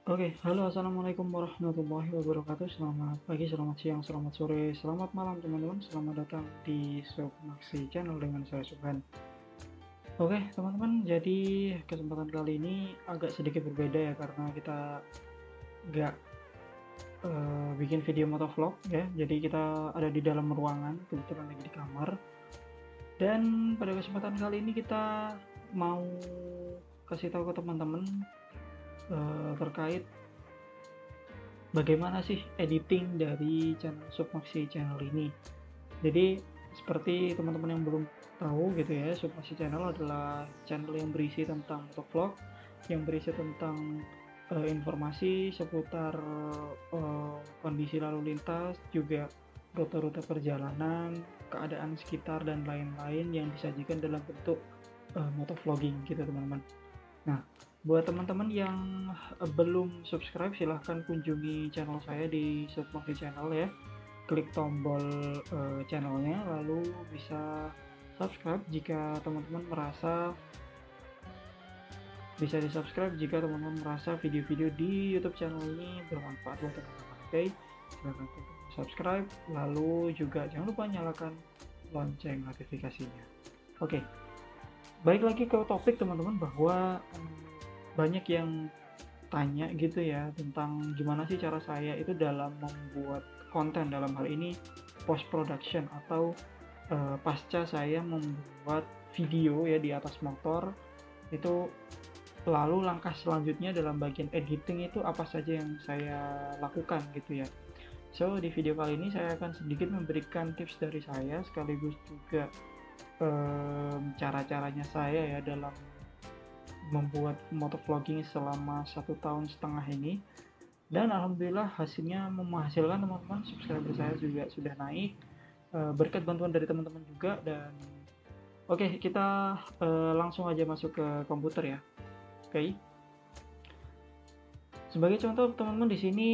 Oke, halo assalamualaikum warahmatullahi wabarakatuh. Selamat pagi, selamat siang, selamat sore, selamat malam teman-teman. Selamat datang di Submaksi Channel dengan saya Subhan. Oke, teman-teman, jadi kesempatan kali ini agak sedikit berbeda ya karena kita nggak bikin video motovlog ya. Jadi kita ada di dalam ruangan, kebetulan lagi di kamar. Dan pada kesempatan kali ini kita mau kasih tahu ke teman-teman terkait bagaimana sih editing dari channel Submaksi Channel ini. Jadi seperti teman-teman yang belum tahu gitu ya, Submaksi Channel adalah channel yang berisi tentang motovlog, yang berisi tentang informasi seputar kondisi lalu lintas, juga rute-rute perjalanan, keadaan sekitar dan lain-lain yang disajikan dalam bentuk motovlogging gitu teman-teman. Nah, buat teman-teman yang belum subscribe, silahkan kunjungi channel saya di Submaksi Channel ya. Klik tombol channelnya, lalu bisa subscribe jika teman-teman merasa bisa di subscribe jika teman-teman merasa video-video di YouTube channel ini bermanfaat buat teman-teman. Oke, silahkan subscribe, lalu juga jangan lupa nyalakan lonceng notifikasinya. Oke, balik lagi ke topik teman-teman, bahwa banyak yang tanya gitu ya tentang gimana sih cara saya itu dalam membuat konten, dalam hal ini post production atau pasca saya membuat video ya di atas motor itu, lalu langkah selanjutnya dalam bagian editing itu apa saja yang saya lakukan gitu ya. So di video kali ini saya akan sedikit memberikan tips dari saya, sekaligus juga cara-caranya saya ya dalam membuat motovlogging selama 1,5 tahun ini. Dan alhamdulillah hasilnya menghasilkan teman-teman, subscriber saya juga sudah naik berkat bantuan dari teman-teman juga. Dan oke, kita langsung aja masuk ke komputer ya. Oke, sebagai contoh teman-teman, di sini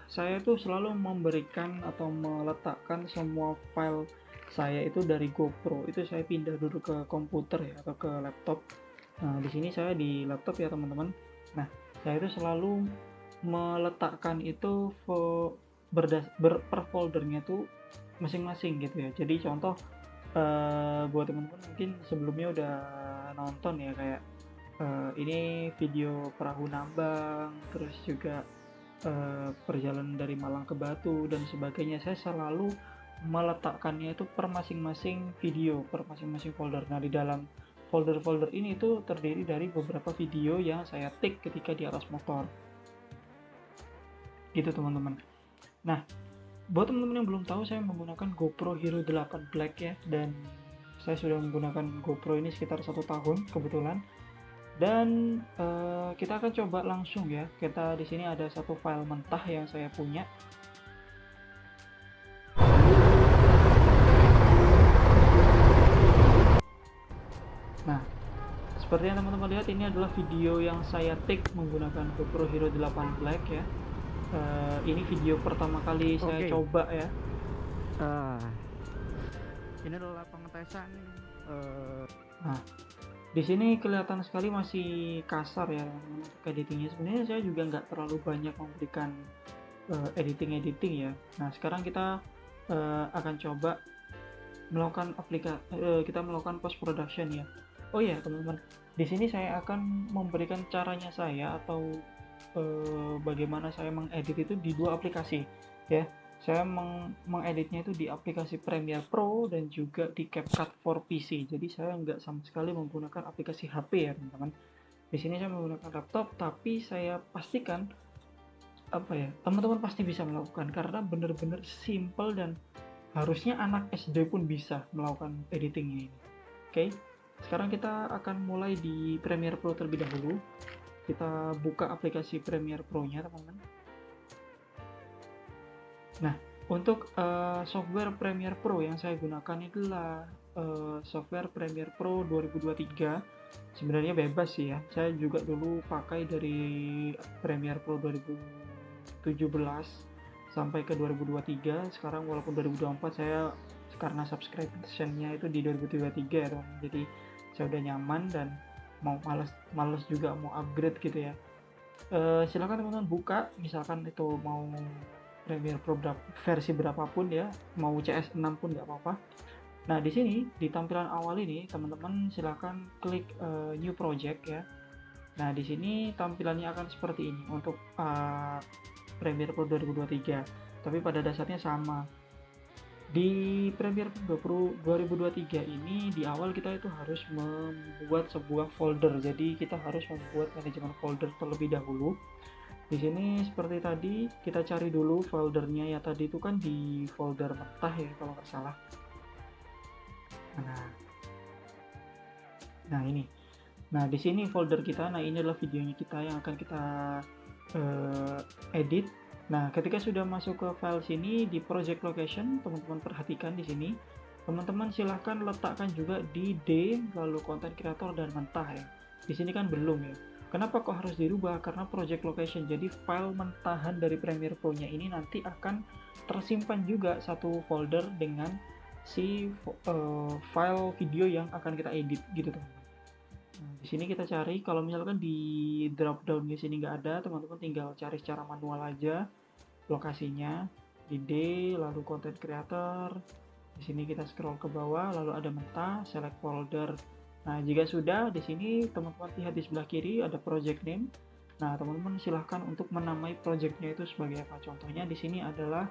saya tuh selalu memberikan atau meletakkan semua file saya itu dari GoPro itu saya pindah dulu ke komputer ya, atau ke laptop. Nah, di sini saya di laptop ya teman-teman. Nah, saya itu selalu meletakkan itu per foldernya tuh masing-masing gitu ya. Jadi contoh buat teman-teman mungkin sebelumnya udah nonton ya, kayak ini video perahu nambang, terus juga perjalanan dari Malang ke Batu dan sebagainya. Saya selalu meletakkannya itu per masing-masing video, per masing-masing folder. Nah, di dalam folder-folder ini tuh terdiri dari beberapa video yang saya take ketika di atas motor. Gitu teman-teman. Nah, buat teman-teman yang belum tahu, saya menggunakan GoPro Hero 8 Black ya, dan saya sudah menggunakan GoPro ini sekitar 1 tahun kebetulan. Dan kita akan coba langsung ya. Kita di sini ada satu file mentah yang saya punya. Nah, seperti yang teman-teman lihat, ini adalah video yang saya take menggunakan GoPro Hero 8 Black ya. Ini video pertama kali saya coba ya. Ini adalah pengetesan. Nah, di sini kelihatan sekali masih kasar ya untuk editingnya. Sebenarnya saya juga nggak terlalu banyak memberikan editing ya. Nah, sekarang kita akan coba melakukan kita melakukan post production ya. Oh iya teman-teman, di sini saya akan memberikan caranya saya, atau bagaimana saya mengedit itu di dua aplikasi ya. Saya mengeditnya itu di aplikasi Premiere Pro dan juga di CapCut for PC. Jadi saya nggak sama sekali menggunakan aplikasi HP ya teman-teman. Di sini saya menggunakan laptop, tapi saya pastikan teman-teman pasti bisa melakukan karena benar-benar simple dan harusnya anak SD pun bisa melakukan editing ini. Oke, sekarang kita akan mulai di Premiere Pro terlebih dahulu. Kita buka aplikasi Premiere Pro-nya teman-teman. Nah, untuk software Premiere Pro yang saya gunakan itulah software Premiere Pro 2023. Sebenarnya bebas sih ya. Saya juga dulu pakai dari Premiere Pro 2017 sampai ke 2023. Sekarang walaupun 2024 saya karena subscription-nya itu di 2023 ya, jadi saya udah nyaman dan mau males juga mau upgrade gitu ya. Silakan teman-teman buka, misalkan itu mau Premiere Pro versi berapapun ya, mau CS6 pun nggak apa-apa. Nah, di sini di tampilan awal ini teman-teman silakan klik New Project ya. Nah, di sini tampilannya akan seperti ini untuk Premiere Pro 2023. Tapi pada dasarnya sama. Di Premiere Pro 2023 ini di awal kita itu harus membuat sebuah folder. Jadi kita harus membuat manajemen folder terlebih dahulu. Di sini seperti tadi kita cari dulu foldernya ya, tadi itu kan di folder mentah ya kalau nggak salah. Nah ini. Nah di sini folder kita. Nah ini adalah videonya kita yang akan kita edit. Nah ketika sudah masuk ke file sini di project location, teman-teman perhatikan di sini. Teman-teman silahkan letakkan juga di D lalu content creator dan mentah ya. Di sini kan belum ya. Kenapa kok harus dirubah? Karena project location. Jadi file mentahan dari Premiere Pro-nya ini nanti akan tersimpan juga satu folder dengan si file video yang akan kita edit gitu teman-teman. Nah, di sini kita cari, kalau misalkan di drop down di sini nggak ada, teman-teman tinggal cari secara manual aja lokasinya di D, lalu content creator. Di sini kita scroll ke bawah, lalu ada mentah, select folder. Nah, jika sudah, di sini teman-teman lihat di sebelah kiri ada project name. Nah, teman-teman silahkan untuk menamai projectnya itu sebagai apa. Contohnya di sini adalah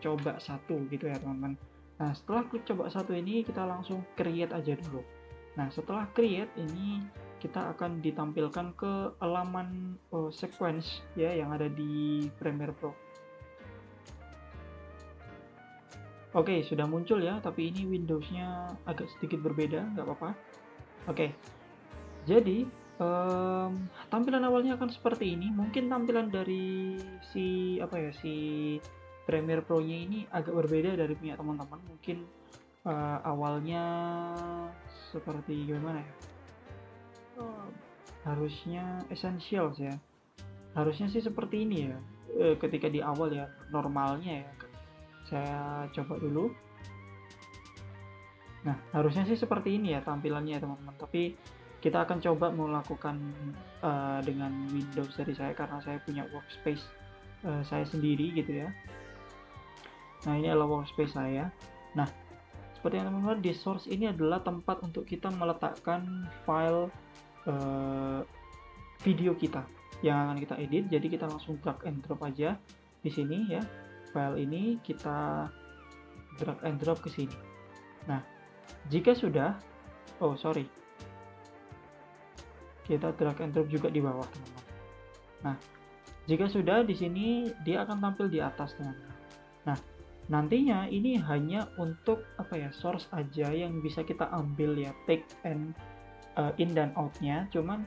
coba satu gitu ya teman-teman. Nah, setelah klik coba satu ini kita langsung create aja dulu. Nah, setelah create ini kita akan ditampilkan ke halaman sequence ya yang ada di Premiere Pro. Oke, sudah muncul ya, tapi ini Windows-nya agak sedikit berbeda, nggak apa-apa. Oke, jadi tampilan awalnya akan seperti ini. Mungkin tampilan dari si Premiere Pro-nya ini agak berbeda dari punya teman-teman. Mungkin awalnya seperti gimana ya? Harusnya essentials ya. Harusnya sih seperti ini ya. Ketika di awal ya, normalnya ya. Saya coba dulu. Nah, harusnya sih seperti ini ya tampilannya ya teman-teman. Tapi kita akan coba melakukan dengan Windows dari saya karena saya punya workspace saya sendiri gitu ya. Nah, ini adalah workspace saya. Nah, seperti yang teman-teman, di source ini adalah tempat untuk kita meletakkan file video kita yang akan kita edit. Jadi kita langsung drag and drop aja di sini ya. File ini kita drag and drop ke sini. Nah, jika sudah, kita drag and drop juga di bawah teman-teman. Nah, jika sudah di sini dia akan tampil di atas teman-teman. Nah, nantinya ini hanya untuk source aja yang bisa kita ambil ya, take and in dan outnya. Cuman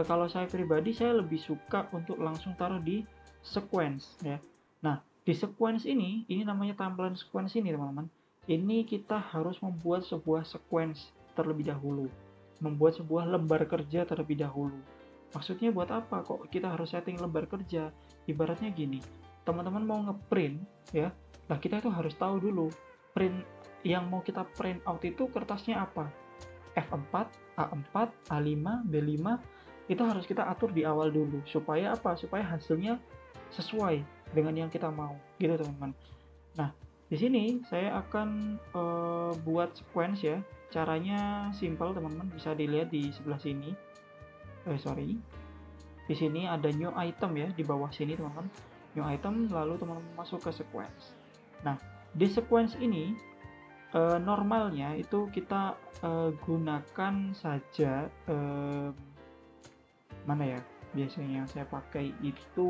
kalau saya pribadi saya lebih suka untuk langsung taruh di sequence ya. Nah, di sequence ini namanya tampilan sequence ini teman-teman. Ini kita harus membuat sebuah sequence terlebih dahulu, membuat sebuah lembar kerja terlebih dahulu. Maksudnya buat apa kok kita harus setting lembar kerja? Ibaratnya gini, teman-teman mau ngeprint ya, nah kita itu harus tahu dulu print yang mau kita print out itu kertasnya apa, F4, A4, A5, B5, itu harus kita atur di awal dulu supaya apa? Supaya hasilnya sesuai dengan yang kita mau gitu teman-teman. Nah, di sini saya akan buat sequence ya. Caranya simple teman-teman, bisa dilihat di sebelah sini. Di sini ada new item ya di bawah sini teman-teman. New item, lalu teman-teman masuk ke sequence. Nah, di sequence ini normalnya itu kita gunakan saja mana ya? Biasanya yang saya pakai itu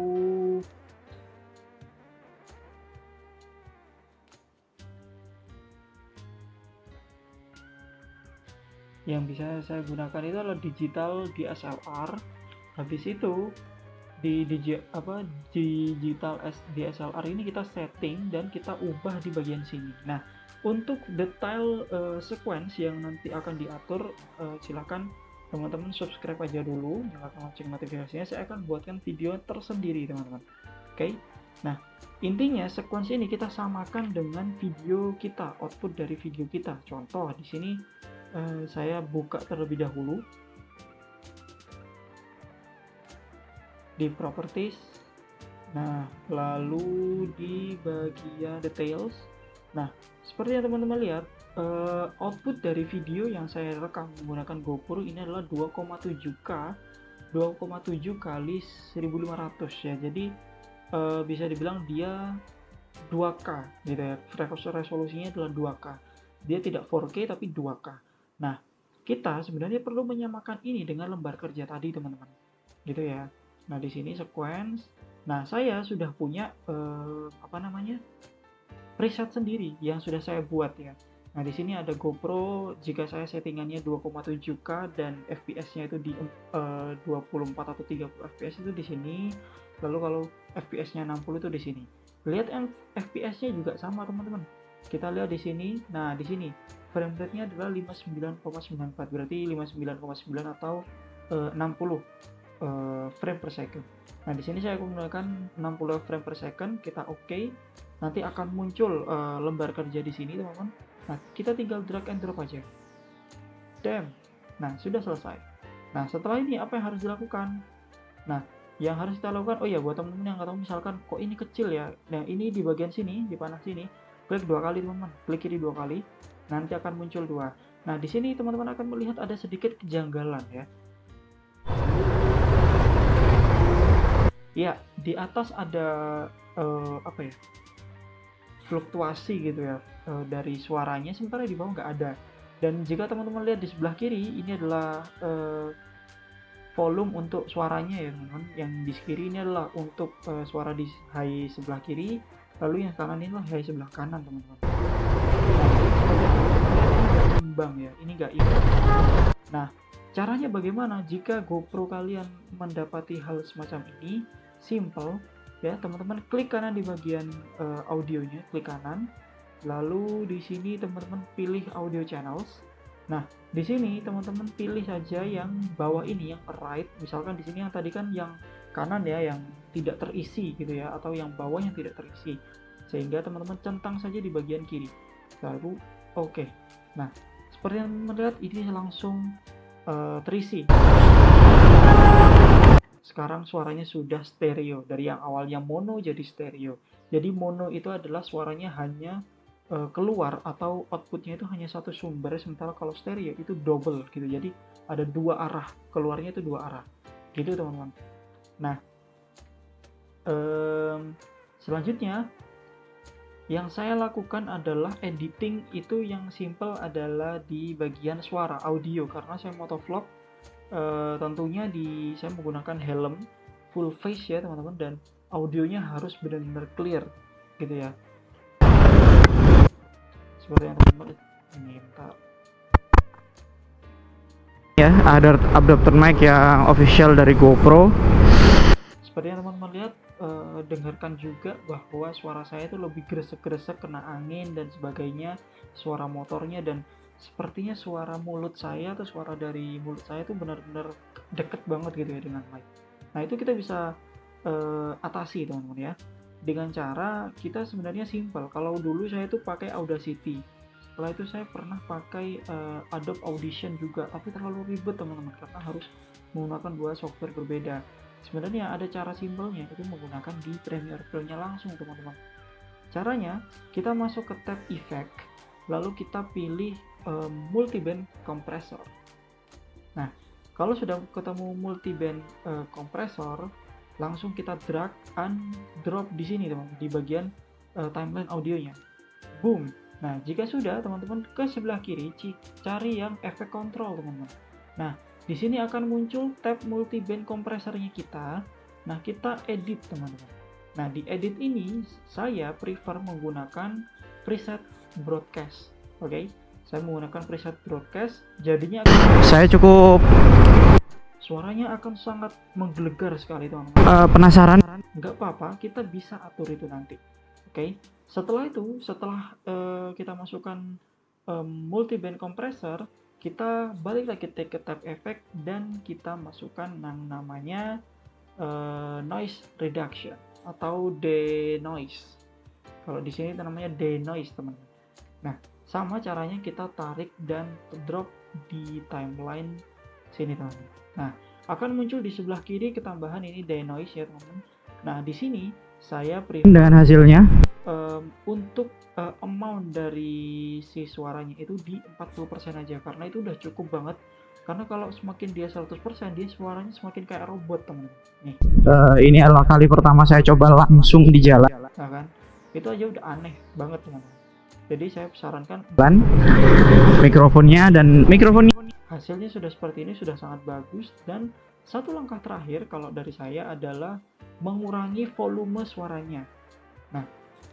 yang bisa saya gunakan itu adalah digital DSLR. Habis itu di digital DSLR ini kita setting dan kita ubah di bagian sini. Nah, untuk detail sequence yang nanti akan diatur, silakan teman-teman subscribe aja dulu, nyalakan lonceng notifikasinya. Saya akan buatkan video tersendiri teman-teman. Oke. Nah, intinya sequence ini kita samakan dengan video kita, output dari video kita. Contoh di sini saya buka terlebih dahulu. di properties. Nah, lalu di bagian details. Nah, seperti yang teman-teman lihat, output dari video yang saya rekam menggunakan GoPro ini adalah 2,7K 2,7 kali 1500 ya. Jadi bisa dibilang dia 2K gitu ya. Resolusinya adalah 2K. Dia tidak 4K tapi 2K. Nah, kita sebenarnya perlu menyamakan ini dengan lembar kerja tadi, teman-teman. Gitu ya. Nah, di sini sequence. Nah, saya sudah punya preset sendiri yang sudah saya buat ya. Nah, di sini ada GoPro, jika saya settingannya 2,7K dan FPS-nya itu di 24 atau 30 FPS itu di sini. Lalu kalau FPS-nya 60 itu di sini. Lihat FPS-nya juga sama, teman-teman. Kita lihat di sini. Nah, di sini frame rate-nya adalah 59,94, berarti 59,9 atau 60 frame per second. Nah, di sini saya menggunakan 60 frame per second. Kita oke. Nanti akan muncul lembar kerja di sini, teman-teman. Nah, kita tinggal drag and drop aja. Damn. Nah, sudah selesai. Nah, setelah ini apa yang harus dilakukan? Nah, yang harus kita lakukan, oh ya, buat teman-teman yang nggak tahu, misalkan kok ini kecil ya. Nah, ini di bagian sini, di panah sini, klik 2 kali, teman-teman. Klik kiri 2 kali, nanti akan muncul 2. Nah, di sini teman-teman akan melihat ada sedikit kejanggalan ya. Ya, di atas ada fluktuasi gitu ya dari suaranya, sementara di bawah nggak ada. Dan jika teman-teman lihat di sebelah kiri, ini adalah volume untuk suaranya ya, teman-teman. Yang di kiri ini adalah untuk suara di high sebelah kiri, lalu yang kanan ini adalah high sebelah kanan, teman-teman. Nah, imbang ya, ini nggak imbang. Nah, caranya bagaimana jika GoPro kalian mendapati hal semacam ini? Simple ya, teman-teman, klik kanan di bagian audionya, klik kanan, lalu di sini teman-teman pilih audio channels. Nah, di sini teman-teman pilih saja yang bawah ini, yang right. Misalkan di sini yang tadi kan yang kanan ya, yang tidak terisi gitu ya, atau yang bawah yang tidak terisi, sehingga teman-teman centang saja di bagian kiri, lalu oke. Nah, seperti yang teman-teman lihat, ini langsung terisi. Sekarang suaranya sudah stereo, dari yang awalnya mono jadi stereo. Jadi mono itu adalah suaranya hanya keluar atau outputnya itu hanya satu sumber, sementara kalau stereo itu double gitu. Jadi ada 2 arah, keluarnya itu 2 arah gitu, teman-teman. Nah, selanjutnya yang saya lakukan adalah editing. Itu yang simple adalah di bagian suara audio, karena saya motovlog. Tentunya saya menggunakan helm full face ya, teman-teman, dan audionya harus benar-benar clear gitu ya, seperti yang teman-teman ini. Ya, ada adapter mic yang official dari GoPro. Seperti yang teman-teman lihat, dengarkan juga bahwa suara saya itu lebih gresek-gresek, kena angin dan sebagainya, suara motornya, dan sepertinya suara mulut saya atau suara dari mulut saya itu benar-benar deket banget gitu ya dengan mic. Nah, itu kita bisa atasi, teman-teman ya, dengan cara kita sebenarnya simple. Kalau dulu saya itu pakai Audacity, setelah itu saya pernah pakai Adobe Audition juga, tapi terlalu ribet, teman-teman, karena harus menggunakan 2 software berbeda. Sebenarnya ada cara simpelnya, itu menggunakan di Premiere Pro-nya langsung, teman-teman. Caranya, kita masuk ke tab Effect, lalu kita pilih multiband compressor. Nah, kalau sudah ketemu multiband compressor, langsung kita drag and drop di sini, teman-teman, di bagian timeline audionya. Boom. Nah, jika sudah, teman-teman, ke sebelah kiri cari yang efek control, teman-teman. Nah, di sini akan muncul tab multiband kompresornya kita. Nah, kita edit, teman-teman. Nah, di edit ini saya prefer menggunakan preset broadcast. Oke, saya menggunakan preset broadcast, jadinya saya cukup suaranya akan sangat menggelegar sekali, teman-teman. Penasaran? Nggak apa-apa, kita bisa atur itu nanti. Oke, setelah itu, setelah kita masukkan multiband compressor, kita balik lagi ke tab effect dan kita masukkan yang namanya noise reduction atau denoise. Kalau di sini namanya denoise, teman-teman. Nah, sama caranya kita tarik dan drop di timeline sini, teman-teman. Nah, akan muncul di sebelah kiri ketambahan ini denoise ya teman-teman. Nah di sini saya prefer dengan hasilnya untuk amount dari si suaranya itu di 40% aja, karena itu udah cukup banget. Karena kalau semakin dia 100% dia suaranya semakin kayak robot teman-teman. Nih ini adalah kali pertama saya coba langsung di jalan. nah kan itu aja udah aneh banget teman-teman. Jadi saya sarankan Mikrofonnya hasilnya sudah seperti ini, sudah sangat bagus. Dan satu langkah terakhir kalau dari saya adalah mengurangi volume suaranya. Nah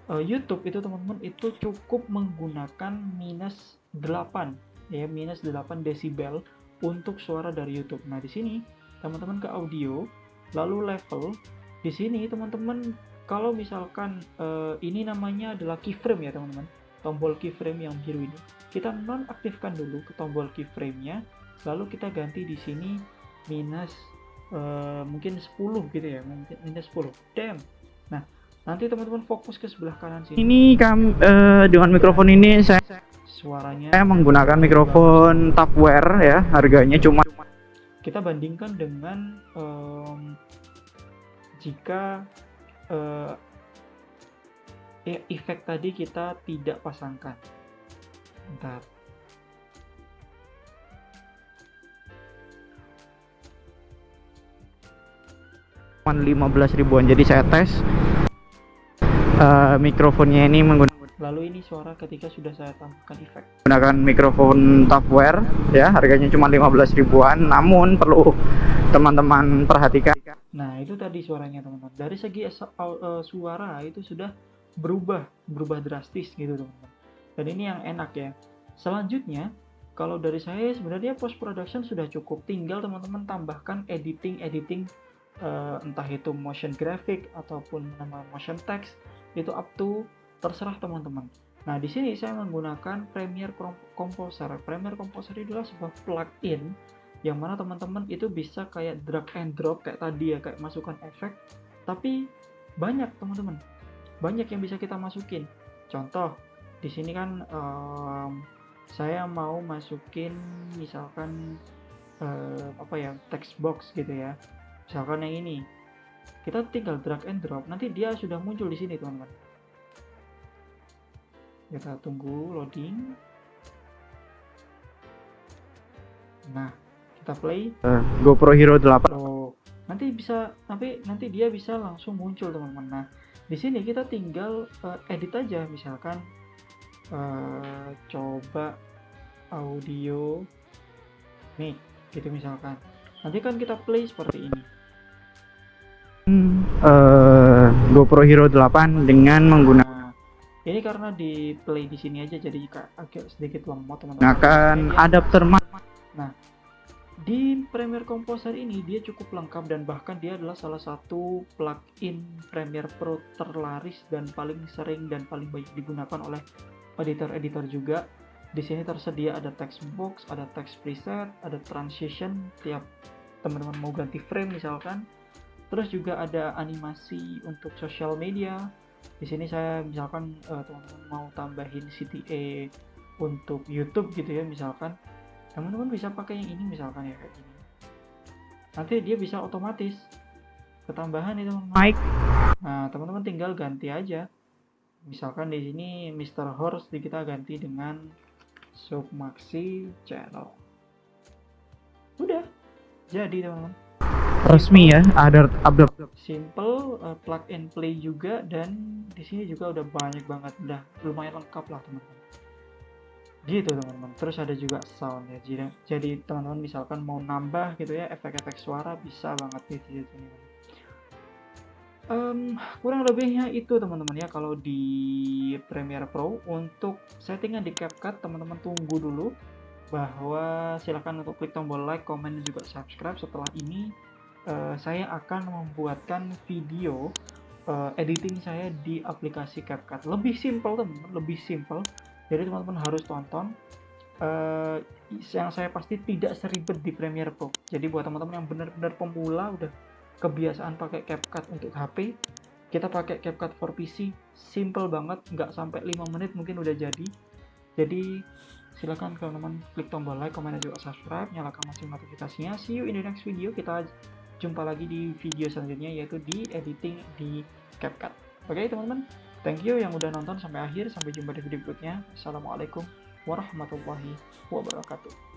YouTube itu teman-teman itu cukup menggunakan minus 8 ya, minus 8 desibel untuk suara dari YouTube. Nah di sini teman-teman ke audio, lalu level. Di sini teman-teman kalau misalkan ini namanya adalah keyframe ya teman-teman, tombol keyframe yang biru ini, kita nonaktifkan dulu ke tombol keyframe-nya, lalu kita ganti di sini minus mungkin 10 gitu ya, mungkin minus 10. Damn. Nah nanti teman-teman fokus ke sebelah kanan sini. Ini dengan mikrofon ini saya menggunakan mikrofon Tapware ya, harganya cuma, kita bandingkan dengan jika efek tadi kita tidak pasangkan. Bentar. cuma 15 ribuan. Jadi saya tes mikrofonnya ini Lalu ini suara ketika sudah saya tambahkan efek. menggunakan mikrofon Tapware ya, harganya cuma 15 ribuan. Namun perlu teman-teman perhatikan. Nah itu tadi suaranya teman-teman. Dari segi suara itu sudah berubah drastis gitu teman-teman. Dan ini yang enak ya. Selanjutnya kalau dari saya sebenarnya post production sudah cukup. Tinggal teman-teman tambahkan editing entah itu motion graphic ataupun nama motion text, itu up to terserah teman-teman. Nah di sini saya menggunakan Premiere Composer. Premiere Composer adalah sebuah plugin yang mana teman-teman itu bisa kayak drag and drop kayak tadi ya, kayak masukkan efek, tapi banyak teman-teman, banyak yang bisa kita masukin. Contoh di sini kan saya mau masukin misalkan text box gitu ya, misalkan yang ini, kita tinggal drag and drop, nanti dia sudah muncul di sini teman-teman. Kita tunggu loading. Nah kita play GoPro Hero 8. nanti dia bisa langsung muncul teman-teman. Nah di sini kita tinggal edit aja, misalkan coba audio nih gitu misalkan, nanti kan kita play seperti ini. GoPro Hero 8 dengan menggunakan ini karena di play di sini aja jadi agak sedikit lemot teman-teman. menggunakan adapter mic. Nah di Premiere Composer ini dia cukup lengkap dan bahkan dia adalah salah satu plugin Premiere Pro terlaris dan paling sering dan paling banyak digunakan oleh editor-editor juga. Di sini tersedia ada text box, ada text preset, ada transition tiap teman-teman mau ganti frame misalkan. Terus juga ada animasi untuk social media. Di sini saya misalkan teman-teman mau tambahin CTA untuk YouTube gitu ya, misalkan teman-teman bisa pakai yang ini misalkan ya, kayak gini. Nanti dia bisa otomatis ketambahan itu mic. Nah teman-teman tinggal ganti aja. Misalkan di sini Mr. Horse kita ganti dengan Submaxi Channel. Udah jadi teman-teman, Resmi ya, ada update. Simple, plug and play juga, dan di sini juga udah banyak banget, udah lumayan lengkap lah teman-teman. Gitu teman-teman. Terus ada juga sound ya. Jadi teman-teman misalkan mau nambah gitu ya efek-efek suara, bisa banget di sini. Kurang lebihnya itu teman-teman ya kalau di Premiere Pro. Untuk settingan di CapCut teman-teman tunggu dulu, bahwa silahkan untuk klik tombol like, komen, dan juga subscribe. Setelah ini saya akan membuatkan video editing saya di aplikasi CapCut. Lebih simple teman-teman, lebih simple. Jadi teman-teman harus tonton. Yang saya pasti tidak seribet di Premiere Pro. Jadi buat teman-teman yang benar-benar pemula, udah kebiasaan pakai CapCut untuk HP, kita pakai CapCut for PC, simple banget, nggak sampai 5 menit mungkin udah jadi. Jadi Silakan teman-teman klik tombol like, komen, dan juga subscribe, nyalakan lonceng notifikasinya. See you in the next video. Kita jumpa lagi di video selanjutnya, yaitu di editing di CapCut. Oke teman-teman, thank you yang udah nonton sampai akhir. Sampai jumpa di video berikutnya. Assalamualaikum warahmatullahi wabarakatuh.